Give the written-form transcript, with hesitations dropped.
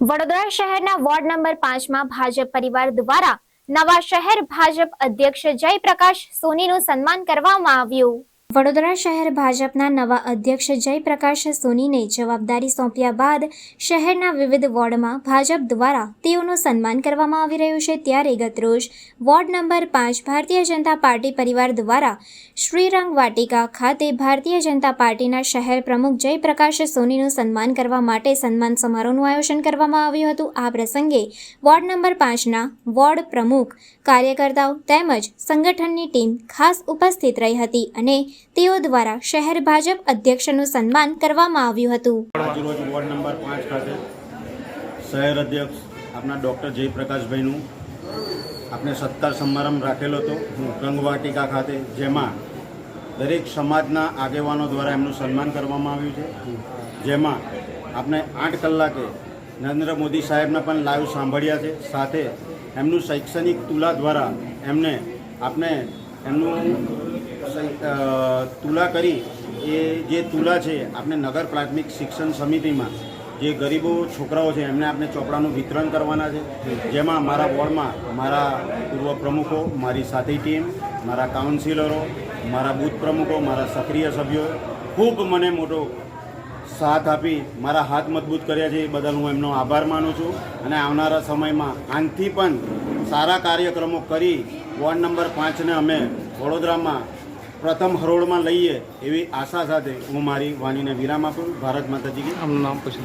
વડોદરા શહેરના ward number 5માં Bhajap પરિવાર દ્વારા નવા શહેર ભાજપ અધ્યક્ષ જયપ્રકાશ સોનીનું સન્માન કરવામાં આવ્યું। વડોદરા શહેર ભાજપના નવા અધ્યક્ષ જયપ્રકાશ સોનીને જવાબદારી સોંપ્યા બાદ શહેરના વિવિધ વોર્ડમાં ભાજપ દ્વારા તેઓનું સન્માન કરવામાં આવી રહ્યું છે। ત્યારે ગતરોજ ward number 5 Bharatiya Janata party પરિવાર દ્વારા શ્રીરંગ વાટિકા ખાતે ભારતીય જનતા પાર્ટીના શહેર પ્રમુખ જયપ્રકાશ સોનીનું સન્માન કરવા માટે સન્માન સમારોહનું આયોજન કરવામાં આવ્યું હતું। આ પ્રસંગે વોર્ડ નંબર 5ના વોર્ડ પ્રમુખ, કાર્યકર્તાઓ તેમજ સંગઠનની ટીમ ખાસ ઉપસ્થિત રહી હતી અને તેઓ દ્વારા શહેર ભાજપ અધ્યક્ષનું સન્માન કરવામાં આવ્યું હતું। આજરોજ વોર્ડ નંબર 5 ખાતે શહેર અધ્યક્ષ આપણા ડૉક્ટર જયપ્રકાશભાઈનું આપણે સત્કાર સમારંભ રાખેલો હતો રંગવાટિકા ખાતે, જેમાં દરેક સમાજના આગેવાનો દ્વારા એમનું સન્માન કરવામાં આવ્યું છે। જેમાં આપણે 8 કલાકે નરેન્દ્ર મોદી સાહેબના પણ લાઈવ સાંભળ્યા છે। સાથે એમનું શૈક્ષણિક તુલા દ્વારા આપણે એમનું તુલા કરી, એ જે તુલા છે આપણે નગર પ્રાથમિક શિક્ષણ સમિતિમાં જે ગરીબો છોકરાઓ છે એમને આપણે ચોપડાનું વિતરણ કરવાના છે। જેમાં મારા વોર્ડમાં મારા પૂર્વ પ્રમુખો, મારી સાથી ટીમ, મારા કાઉન્સિલરો, મારા બૂથ પ્રમુખો, મારા સક્રિય સભ્યોએ ખૂબ મને મોટો સાથ આપી મારા હાથ મજબૂત કર્યા છે। એ બદલ હું એમનો આભાર માનું છું અને આવનારા સમયમાં આનાથી પણ સારા કાર્યક્રમો કરી વોર્ડ નંબર 5ને અમે વડોદરામાં પ્રથમ હરોળમાં લઈએ એવી આશા સાથે હું મારી વાણીને વિરામ આપું। ભારત માતાજી કી। નામ પૂછો।